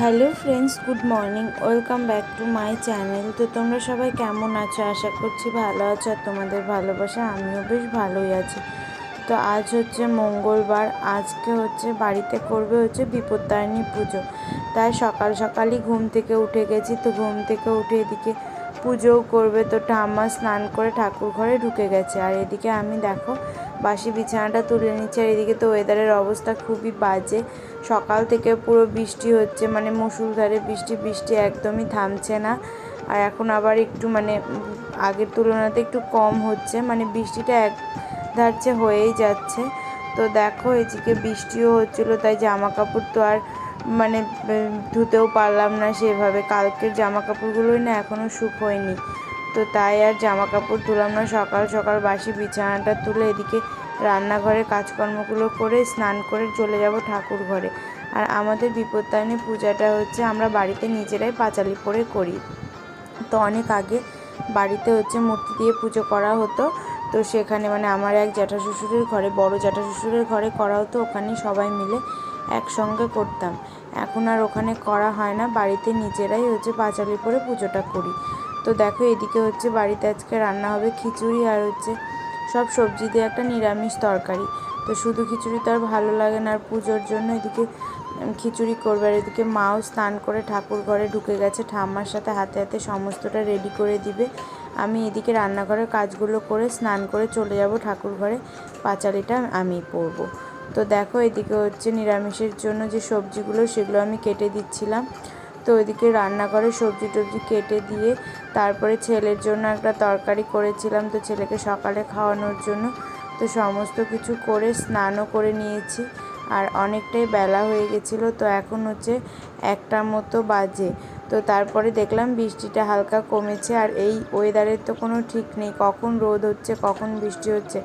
Hello friends, good morning. Welcome back to my channel. তো তোমরা সবাই কেমন আছো? আশা করছি ভালো আছো। আর তোমাদের ভালোবাসা আমিও বেশ ভালোই আছি। তো আজ হচ্ছে মঙ্গলবার। আজকে হচ্ছে বাড়িতে করবে হচ্ছে বিপত্তারিণী পুজো। তাই সকাল সকালই ঘুম থেকে উঠে গেছি। তো ঘুম থেকে উঠে এদিকে পুজোও করবে। তো ঠাম্মা স্নান করে ঠাকুর ঘরে ঢুকে গেছে। আর এদিকে আমি দেখো বাসি বিছানাটা তুলে নিচ্ছি। আর এদিকে তো ওয়েদারের অবস্থা খুবই বাজে। সকাল থেকে পুরো বৃষ্টি হচ্ছে, মানে মুষলধারে বৃষ্টি একদমই থামছে না। আর এখন আবার একটু আগের তুলনাতে একটু কম হচ্ছে, মানে বৃষ্টিটা এক ধারছে হয়েই যাচ্ছে। তো দেখো এদিকে বৃষ্টিও হচ্ছিলো, তাই জামা কাপড় তো আর ধুতেও পারলাম না সেভাবে। কালকের জামা কাপড়গুলোই না এখনও শুকোয়নি। তো তাই আর জামা কাপড় ধুলাম না। সকাল সকাল বাসি বিছানাটা তুলে এদিকে রান্নাঘরে কাজকর্মগুলো করে স্নান করে চলে যাব ঠাকুর ঘরে। আর আমাদের বিপত্তারিণী পূজাটা হচ্ছে আমরা বাড়িতে নিজেরাই পাঁচালি পরে করি। তো অনেক আগে বাড়িতে হচ্ছে মূর্তি দিয়ে পুজো করা হতো। তো সেখানে আমার এক জ্যাঠাশ্বশুরের ঘরে, বড় জ্যাঠাশ্বশুরের ঘরে করা হতো। ওখানে সবাই মিলে একসঙ্গে করতাম। এখন আর ওখানে করা হয় না, বাড়িতে নিজেরাই হচ্ছে পাঁচালি পরে পুজোটা করি। তো দেখো এদিকে হচ্ছে বাড়িতে আজকে রান্না হবে খিচুড়ি আর হচ্ছে সব সবজি দিয়ে একটা নিরামিষ তরকারি। তো শুধু খিচুড়ি তো আর ভালো লাগে না, আর পুজোর জন্য এদিকে খিচুড়ি করবে। আর এদিকে মাও স্নান করে ঠাকুর ঘরে ঢুকে গেছে, ঠাম্মার সাথে হাতে হাতে সমস্তটা রেডি করে দিবে। আমি এদিকে রান্নাঘরের কাজগুলো করে স্নান করে চলে যাব ঠাকুর ঘরে, পাঁচালিটা আমি পরবো। তো দেখো এদিকে হচ্ছে নিরামিষের জন্য যে সবজিগুলো সেগুলো আমি কেটে দিচ্ছিলাম। তো ওইদিকে রান্নাঘরে সবজি টবজি কেটে দিয়ে তারপরে ছেলের জন্য একটা তরকারি করেছিলাম, তো ছেলেকে সকালে খাওয়ানোর জন্য। তো সমস্ত কিছু করে স্নানও করে নিয়েছি। আর অনেকটাই বেলা হয়ে গেছিলো। তো এখন হচ্ছে 1টার মতো বাজে। তো তারপরে দেখলাম বৃষ্টিটা হালকা কমেছে। আর এই ওয়েদারের তো কোনো ঠিক নেই, কখন রোদ হচ্ছে কখন বৃষ্টি হচ্ছে।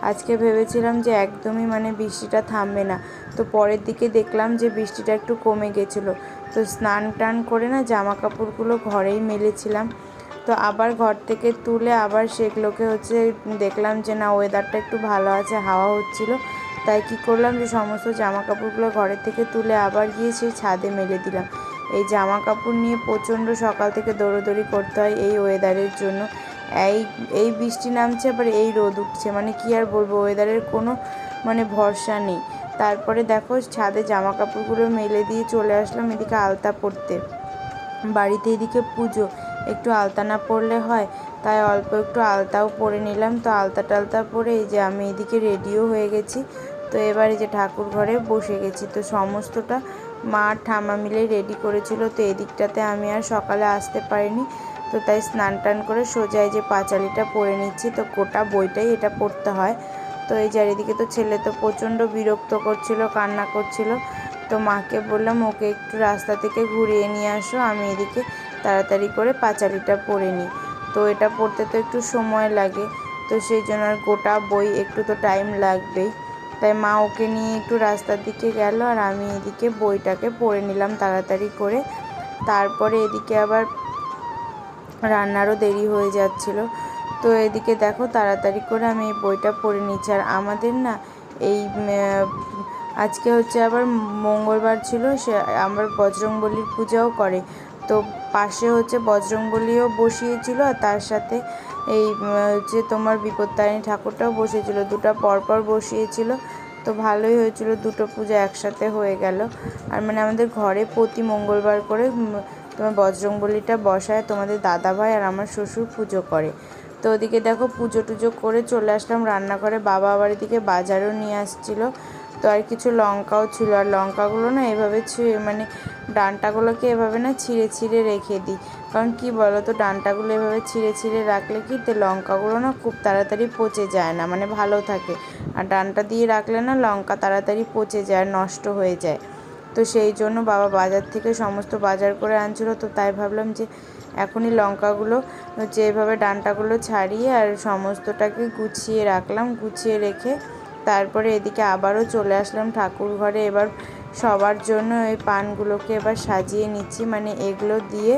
আজকে ভেবেছিলাম যে একদমই বৃষ্টিটা থামবে না। তো পরের দিকে দেখলাম যে বৃষ্টিটা একটু কমে গেছিলো। তো স্নান টান করে না জামা কাপড়গুলো ঘরেই মেলেছিলাম। তো আবার ঘর থেকে তুলে আবার সেগুলোকে হচ্ছে দেখলাম যে না, ওয়েদারটা একটু ভালো আছে, হাওয়া হচ্ছিলো। তাই কী করলাম যে সমস্ত জামা কাপড়গুলো ঘরের থেকে তুলে আবার গিয়ে সেই ছাদে মেলে দিলাম। এই জামা কাপড় নিয়ে প্রচণ্ড সকাল থেকে দৌড়োদৌড়ি করতে হয় এই ওয়েদারের জন্য। এই এই বৃষ্টি নামছে, আবার এই রোদ উঠছে, কী আর বলবো, ওয়েদারের কোনো ভরসা নেই। তারপরে দেখো ছাদে জামা কাপড়গুলো মেলে দিয়ে চলে আসলাম এদিকে আলতা পরতে। বাড়িতে এদিকে পুজো, একটু আলতা না পরলে হয়, তাই অল্প একটু আলতাও পরে নিলাম। তো আলতা টালতা পরে এই যে আমি এদিকে রেডিও হয়ে গেছি। তো এবার এই যে ঠাকুর ঘরে বসে গেছি। তো সমস্তটা মা ঠাম্মা মিলেই রেডি করেছিল। তো এদিকটাতে আমি আর সকালে আসতে পারিনি। তো তাই স্নান টান করে সোজা এই যে পাঁচালিটা পরে নিচ্ছি। তো গোটা বইটাই এটা পড়তে হয়। তো এই যে এদিকে তো ছেলে তো প্রচণ্ড বিরক্ত করছিল, কান্না করছিল। তো মাকে বললাম ওকে একটু রাস্তা থেকে ঘুরিয়ে নিয়ে আসো, আমি এদিকে তাড়াতাড়ি করে পাঁচালিটা পড়ে নিই। তো এটা পড়তে তো একটু সময় লাগে, তো সেই জন্য আর গোটা বই একটু তো টাইম লাগবেই। তাই মা ওকে নিয়ে একটু রাস্তার দিকে গেল, আর আমি এদিকে বইটাকে পড়ে নিলাম তাড়াতাড়ি করে। তারপরে এদিকে আবার রান্নারও দেরি হয়ে যাচ্ছিল। তো এদিকে দেখো তাড়াতাড়ি করে আমি এই বইটা পড়ে নিচ্ছি। আর আমাদের না এই আজকে হচ্ছে আবার মঙ্গলবার ছিল, সে আমার বজরংবলীর পূজাও করে। তো পাশে হচ্ছে বজরংবলীও বসিয়েছিল, আর তার সাথে এই হচ্ছে তোমার বিপত্তারিণী ঠাকুরটাও বসিয়েছিল, দুটো পরপর বসিয়েছিল। তো ভালোই হয়েছিল, দুটো পূজা একসাথে হয়ে গেল। আর আমাদের ঘরে প্রতি মঙ্গলবার করে তোমার বজরংবলীটা বসায় তোমাদের দাদাভাই আর আমার শ্বশুর পুজো করে। তো ওদিকে দেখো পুজো টুজো করে চলে আসলাম রান্নাঘরে। বাবা আবার এদিকে বাজারও নিয়ে আসছিলো। তো আর কিছু লঙ্কাও ছিল, আর লঙ্কাগুলো না এভাবে ডাঁটাগুলোকে এভাবে না ছিঁড়ে ছিঁড়ে রেখে দিই। কারণ কি বলো তো, ডাঁটাগুলো এভাবে ছিঁড়ে ছিঁড়ে রাখলে কি তো লঙ্কাগুলো না খুব তাড়াতাড়ি পচে যায় না, ভালো থাকে। আর ডাঁটা দিয়ে রাখলে না লঙ্কা তাড়াতাড়ি পচে যায়, নষ্ট হয়ে যায়। তো সেই জন্য বাবা বাজার থেকে সমস্ত বাজার করে আনছিল। তো তাই ভাবলাম যে এখনই লঙ্কাগুলো হচ্ছে এভাবে ডাঁটাগুলো ছাড়িয়ে আর সমস্তটাকে গুছিয়ে রাখলাম। গুছিয়ে রেখে তারপরে এদিকে আবারও চলে আসলাম ঠাকুর ঘরে। এবার সবার জন্য এই পানগুলোকে এবার সাজিয়ে নিচ্ছি, এগুলো দিয়ে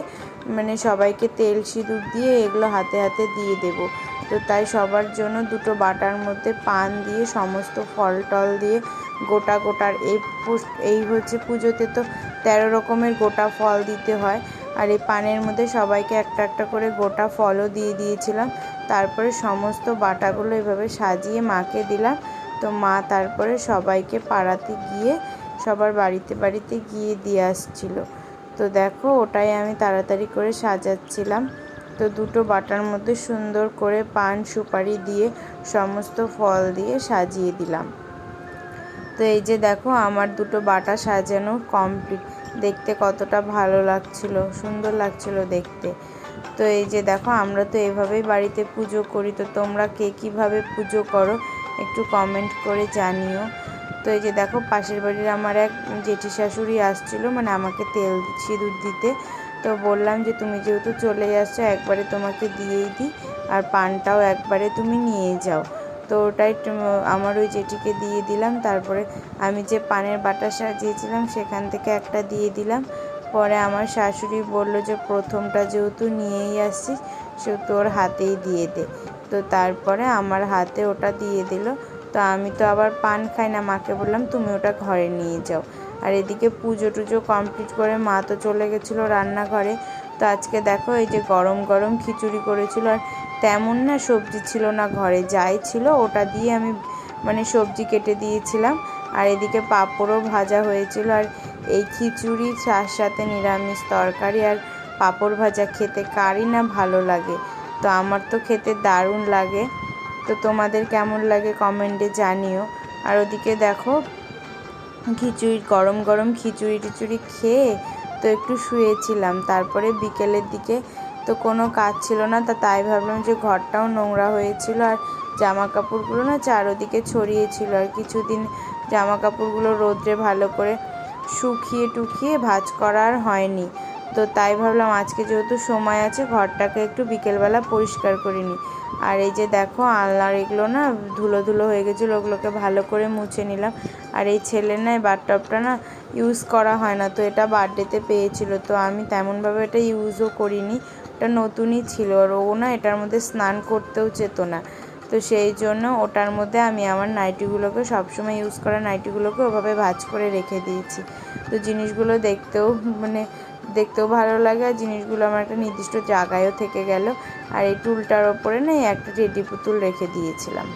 সবাইকে তেল সিঁদুর দিয়ে এগুলো হাতে হাতে দিয়ে দেব। তো তাই সবার জন্য দুটো বাটার মধ্যে পান দিয়ে সমস্ত ফল টল দিয়ে গোটা গোটার এই হচ্ছে পুজোতে তো 13 রকমের গোটা ফল দিতে হয়। আর এই পানের মধ্যে সবাইকে একটা একটা করে গোটা ফলও দিয়ে দিয়েছিলাম। তারপরে সমস্ত বাটাগুলো এভাবে সাজিয়ে মাকে দিলাম। তো মা তারপরে সবাইকে পাড়াতে গিয়ে সবার বাড়িতে বাড়িতে গিয়ে দিয়ে আসছিল। তো দেখো ওটাই আমি তাড়াতাড়ি করে সাজাচ্ছিলাম। তো দুটো বাটার মধ্যে সুন্দর করে পান সুপারি দিয়ে সমস্ত ফল দিয়ে সাজিয়ে দিলাম। তো এই যে দেখো আমার দুটো বাটা সাজানো কমপ্লিট। দেখতে কতটা ভালো লাগছিল, সুন্দর লাগছিল দেখতে। তো এই যে দেখো আমরা তো এভাবেই বাড়িতে পুজো করি। তো তোমরা কে কীভাবে পুজো করো একটু কমেন্ট করে জানিও। তো এই যে দেখো পাশের বাড়ির আমার এক জেঠি শাশুড়ি আসছিলো, মানে আমাকে তেল সিঁদুর দিতে। তো বললাম যে তুমি যেহেতু চলে আসছো একবারে তোমাকে দিয়েই দিই, আর পানটাও একবারে তুমি নিয়ে যাও। তো ওটাই আমার ওই জেঠিকে দিয়ে দিলাম। তারপরে আমি যে পানের বাটা সাজিয়েছিলাম সেখান থেকে একটা দিয়ে দিলাম। পরে আমার শাশুড়ি বলল যে প্রথমটা যেহেতু নিয়েই আসছিস সেহেতু ওর হাতেই দিয়ে দে। তো তারপরে আমার হাতে ওটা দিয়ে দিল। তো আমি তো আবার পান খাই না, মাকে বললাম তুমি ওটা ঘরে নিয়ে যাও। আর এদিকে পুজো টুজো কমপ্লিট করে মা তো চলে গেছিলো রান্নাঘরে। তো আজকে দেখো এই যে গরম গরম খিচুড়ি করেছিল। আর তেমন না সবজি ছিল না ঘরে, যাই ছিল ওটা দিয়ে আমি মানে সবজি কেটে দিয়েছিলাম। আর এদিকে পাঁপড়ও ভাজা হয়েছিল। আর এই খিচুড়ি তার সাথে নিরামিষ তরকারি আর পাঁপড় ভাজা খেতে কারই না ভালো লাগে। তো আমার তো খেতে দারুণ লাগে। তো তোমাদের কেমন লাগে কমেন্টে জানিও। আর ওদিকে দেখো খিচুড়ি গরম গরম খিচুড়ি টিচুড়ি খেয়ে তো একটু শুয়েছিলাম। তারপরে বিকেলের দিকে তো কোনো কাজ ছিল না, তাই ভাবলাম যে ঘরটাও নোংরা হয়েছিল আর জামা কাপড়গুলো না চারোদিকে ছড়িয়েছিল। আর কিছুদিন জামা কাপড়গুলো রোদ্রে ভালো করে শুকিয়ে টুকিয়ে ভাঁজ করা আর হয়নি। তো তাই ভাবলাম আজকে যেহেতু সময় আছে ঘরটাকে একটু বিকেলবেলা পরিষ্কার করে নিই। আর এই যে দেখো আলনার এগুলো না ধুলো ধুলো হয়ে গেছিলো, ওগুলোকে ভালো করে মুছে নিলাম। আর এই ছেলের না বাথটবটা না ইউজ করা হয় না, তো এটা বার্থডেতে পেয়েছিল। তো আমি তেমনভাবে এটা ইউজও করিনি, এটা নতুনই ছিল। আর ও না এটার মধ্যে স্নান করতেও চেত না। তো সেই জন্য ওটার মধ্যে আমি আমার নাইটিগুলোকে সবসময় ইউজ করা নাইটিগুলোকে ওভাবে ভাঁজ করে রেখে দিয়েছি। তো জিনিসগুলো দেখতেও ভালো লাগে, আর জিনিসগুলো আমার একটা নির্দিষ্ট জায়গায়ও থেকে গেল। আর এই টুলটার ওপরে না একটা টেডি পুতুল রেখে দিয়েছিলাম।